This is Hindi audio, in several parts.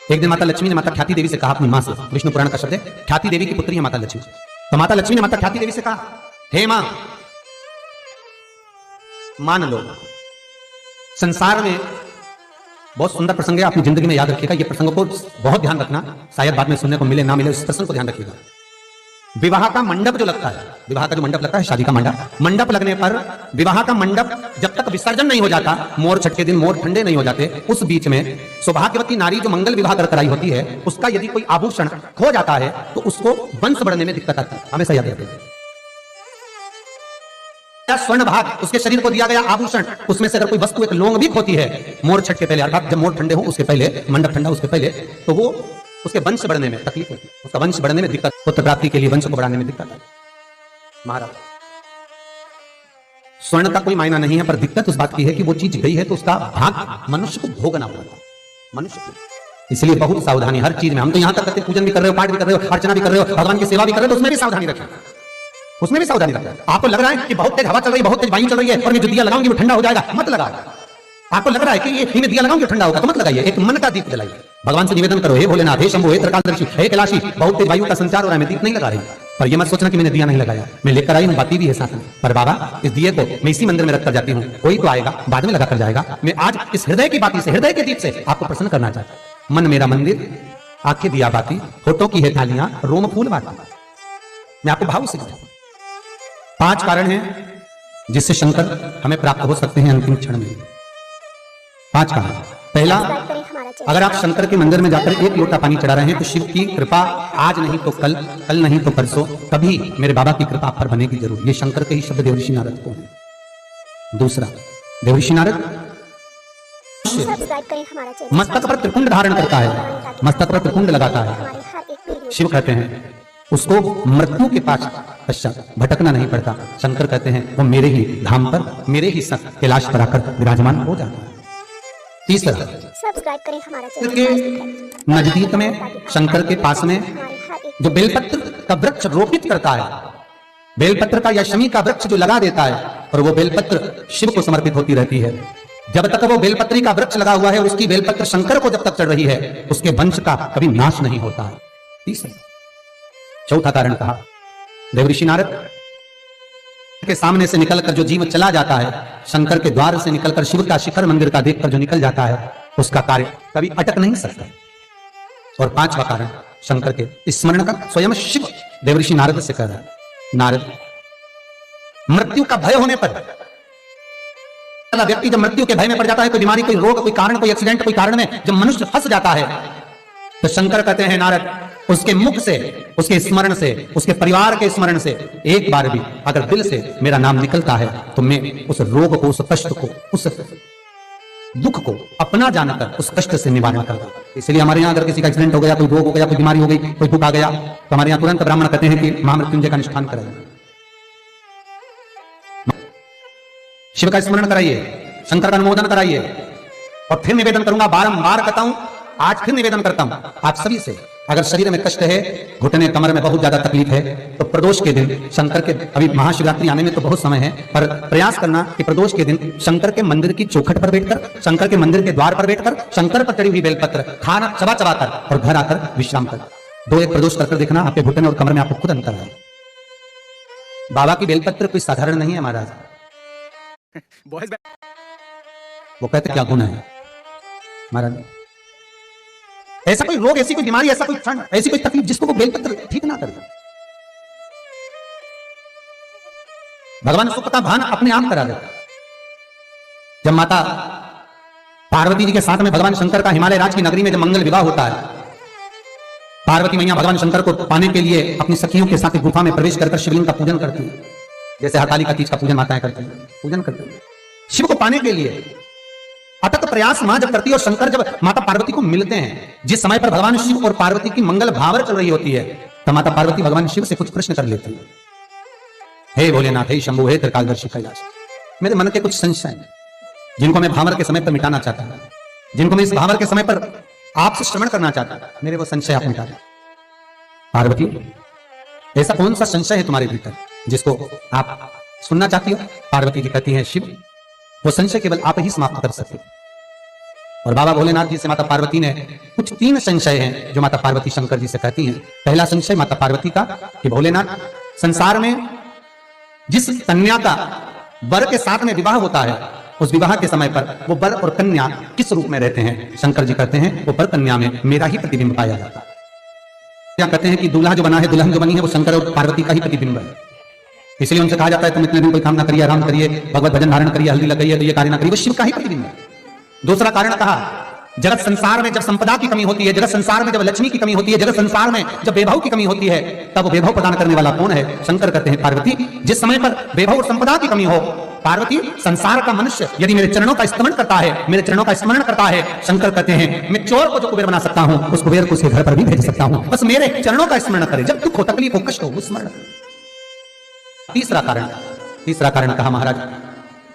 एक दिन माता लक्ष्मी ने माता ख्याति देवी से कहा अपनी मां से, विष्णु पुराण का शब्द है, ख्याति देवी की पुत्री है माता लक्ष्मी। तो माता लक्ष्मी ने माता ख्याति देवी से कहा, हे मां, मान लो संसार में बहुत सुंदर प्रसंग है, अपनी जिंदगी में याद रखिएगा, ये प्रसंगों को बहुत ध्यान रखना, शायद बाद में सुनने को मिले ना मिले, उस प्रसंग को ध्यान रखिएगा। विवाह का मंडप जो लगता है, विवाह का जो मंडप लगता है, शादी का मंडप लगने पर विवाह का मंडप जब तक विसर्जन नहीं हो जाता, मोर छठ के दिन मोर ठंडे नहीं हो जाते, उस बीच में सौभाग्यवती नारी जो मंगल विवाह कर आई होती है, उसका यदि कोई आभूषण खो जाता है तो उसको वंश बढ़ने में दिक्कत आती है। हमेशा याद रखिए, स्वर्ण भाग उसके शरीर को दिया गया आभूषण, उसमें से अगर कोई वस्तु एक लौंग भी खोती है मोर छठ के पहले, अर्थात जब मोर ठंडे हो उसके पहले, मंडप ठंडा उसके पहले, तो वो उसके वंश बढ़ने में तकलीफ होती है, उसका वंश बढ़ने में दिक्कत, पुत्र प्राप्ति के लिए वंश को बढ़ाने में दिक्कत है। महाराज, स्वर्ण का कोई मायना नहीं है, पर दिक्कत उस बात की है कि वो चीज गई है तो उसका भाग मनुष्य को भोगना पड़ता है, मनुष्य को। इसलिए बहुत सावधानी हर चीज में। हम तो यहां तक करते, पूजन भी कर रहे हो, पाठ भी कर रहे हो, अर्चना भी कर रहे हो, भगवान की सेवा भी कर रहे हो, तो उसमें भी सावधानी रखें, उसमें भी सावधानी रखें। आपको लग रहा है कि बहुत तेज हवा चल रही है, बहुत तेज वायु चल रही है और मैं जो दिया लगाऊंगी वो ठंडा हो जाएगा, मत लगाओ। आपको लग रहा है कि ये दिया लगाऊंगी ठंडा होगा, तो मत लगाइए, एक मन का दीप जलाइए, भगवान से निवेदन करो, हे भोलेनाथ, हे शंभु, हे त्रिकालदर्शी, हे कैलाशी, बहुत तेज वायु का संचार हो रहा है, मैं दीप नहीं लगा रही, पर ये मत सोचना कि मैंने दिया नहीं लगाया, मैं लेकर आई हूं, बाती भी है साथ में, पर बाबा इस दिए को मैं इसी मंदिर में रखकर जाती हूँ, कोई तो आएगा बाद में लगा कर जाएगा, मैं आज इस हृदय की बाती से, हृदय के दीप से आपको प्रसन्न करना चाहता हूं। मन मेरा मंदिर, आंखें दिया बाती, होठों की है थालियां, रोम फूल बाती, मैं आपको भाव से कहता हूं। 5 कारण हैं जिससे शंकर हमें प्राप्त हो सकते हैं अंतिम क्षण में। 5 कारण। पहला, अगर आप शंकर के मंदिर में जाकर 1 लोटा पानी चढ़ा रहे हैं तो शिव की कृपा आज नहीं तो कल, कल नहीं तो परसों, कभी मेरे बाबा की कृपा आप पर बनेगी जरूर। ये शंकर के ही शब्द देवऋषि नारद को हैं। दूसरा, देवऋषि नारद मस्तक पर त्रिपुंड धारण करता है, मस्तक पर त्रिपुंड लगाता है। शिव कहते हैं उसको मृत्यु के पश्चात भटकना नहीं पड़ता। शंकर कहते हैं वो मेरे ही धाम पर, मेरे ही संग कैलाश पर आकर विराजमान हो जाता है। तीसरा, सब्सक्राइब करें हमारा चैनल। नजदीक में शंकर के पास में जो बेलपत्र का वृक्ष रोपित करता है, बेलपत्र का या शमी का वृक्ष जो लगा देता है, और वो बेलपत्र शिव को समर्पित होती रहती है। जब तक वो बेलपत्री का वृक्ष लगा हुआ है और उसकी बेलपत्र शंकर को जब तक चढ़ रही है, उसके वंश का कभी नाश नहीं होता है। तीसरा, चौथा कारण कहा, देवऋषि नारद के सामने से निकलकर जो जीव चला जाता है, शंकर के द्वार से निकलकर शिव का शिखर मंदिर का देखकर जो निकल जाता है, उसका कार्य कभी अटक नहीं सकता। और 5वां कारण शंकर के स्मरण का स्वयं शिव देवऋषि नारद से कह रहा है, नारद, मृत्यु का भय होने पर व्यक्ति जब मृत्यु के भय में पड़ जाता है, कोई बीमारी, कोई रोग, कोई कारण, कोई एक्सीडेंट, कोई कारण में जब मनुष्य फंस जाता है, तो शंकर कहते हैं नारद, उसके मुख से, उसके स्मरण से, उसके परिवार के स्मरण से एक बार भी अगर दिल से मेरा नाम निकलता है तो मैं उस रोग को, उस कष्ट को, उस दुख को अपना जानकर उस कष्ट से निवारण करता। इसलिए हमारे यहाँ अगर किसी का एक्सीडेंट हो गया, कोई रोग हो गया, कोई बीमारी हो गई, कोई दुख आ गया, तो हमारे यहाँ तुरंत ब्राह्मण कहते हैं कि महामृत्युंजय का अनुष्ठान करें, शिव का स्मरण कराइए, शंकर का अनुमोदन कराइए। और फिर निवेदन करूंगा, बारंबार कहता हूं, आज फिर निवेदन करता हूं आप सभी से, अगर शरीर में कष्ट है, घुटने कमर में बहुत ज्यादा तकलीफ है, तो प्रदोष के दिन शंकर के, अभी महाशिवरात्रि आने में तो बहुत समय है, पर प्रयास करना कि प्रदोष के दिन शंकर के मंदिर की चौखट पर बैठकर, शंकर के मंदिर के द्वार पर बैठकर, शंकर पर चढ़ी हुई बेलपत्र खाना चबा चबा कर और घर आकर विश्राम कर 2-1 प्रदोष करके देखना, आपके घुटने और कमर में आपको खुद अंतर है। बाबा की बेलपत्र कोई साधारण नहीं है महाराज। वो कहते क्या गुण है महाराज, ऐसा कोई रोग, ऐसी कोई बीमारी, ऐसा कोई क्षण, ऐसी कोई तकलीफ जिसको वो बेलपत्र ठीक ना करे, भगवान उसको पता भान अपने आप करा देता। जब माता पार्वती जी के साथ में भगवान शंकर का हिमालय राज की नगरी में जब मंगल विवाह होता है, पार्वती मैया भगवान शंकर को पाने के लिए अपनी सखियों के साथ गुफा में प्रवेश कर शिवलिंग का पूजन करती है, जैसे हरतालिका तीज का पूजन माताएं करती हैं, पूजन करती है। शिव को पाने के लिए अटक प्रयास मां जब करती है, और शंकर जब माता पार्वती को मिलते हैं, जिस समय पर भगवान शिव और पार्वती की मंगल भावर चल रही होती है, तो माता पार्वती भगवान शिव से कुछ प्रश्न कर लेती है, हे भोलेनाथ, हे शंभु, हे त्रिकालदर्शी कैलाश, मेरे मन के कुछ संशय हैं जिनको मैं भावर के समय पर मिटाना चाहता हूं, जिनको मैं इस भावर के समय पर आपसे श्रवण करना चाहता हूं, मेरे वो संशय आप मिटा दें। पार्वती, ऐसा कौन सा संशय है तुम्हारे भीतर जिसको आप सुनना चाहती हो? पार्वती जी कहती हैं, शिव, वो संशय केवल आप ही समाप्त कर सकते। और बाबा भोलेनाथ जी से माता पार्वती ने कुछ 3 संशय हैं जो माता पार्वती शंकर जी से कहती हैं। पहला संशय माता पार्वती का कि भोलेनाथ, संसार में जिस कन्या का वर के साथ में विवाह होता है, उस विवाह के समय पर वो वर और कन्या किस रूप में रहते हैं? शंकर जी कहते हैं वो वर कन्या में मेरा ही प्रतिबिंब पाया जाता है। क्या कहते हैं कि दूल्हा जो बना है, दुल्हन जो बनी है, वो शंकर और पार्वती का ही प्रतिबिंब है। इसलिए उनसे कहा जाता है तुम इतने दिन कोई काम ना करिए, आराम करिए, भगवत भजन धारण करिए, हल्दी लगाइए, तो ये कार्य ना करिए, वो शिव का ही प्रतिबिंब है। दूसरा कारण कहा, जगत संसार में जब संपदा की कमी होती है, जगत संसार में जब लक्ष्मी की कमी होती है, जगत संसार में जब वैभव की कमी होती है, तब वैभव प्रदान करने वाला कौन है? शंकर कहते हैं पार्वती। जिस समय पर वैभव और संपदा की कमी हो, पार्वती, संसार का मनुष्य यदि मेरे चरणों का स्मरण करता है, मेरे चरणों का स्मरण करता है, शंकर कहते हैं मैं चोर को जो कुबेर बना सकता हूं, उस कुबेर को उसके घर पर भी भेज सकता हूं, बस मेरे चरणों का स्मरण करे। जब दुख हो, तकलीफ हो, कष्ट हो, वो स्मरण करे। तीसरा कारण कहा महाराज,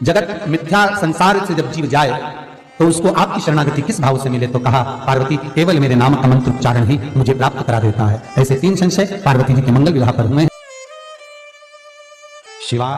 जगत मिथ्या संसार से जब जीव जाए तो उसको आपकी शरणागति किस भाव से मिले? तो कहा पार्वती, केवल मेरे नाम का मंत्र उच्चारण ही मुझे प्राप्त करा देता है। ऐसे 3 संशय पार्वती जी के मंगल विवाह पर हुए। शिवा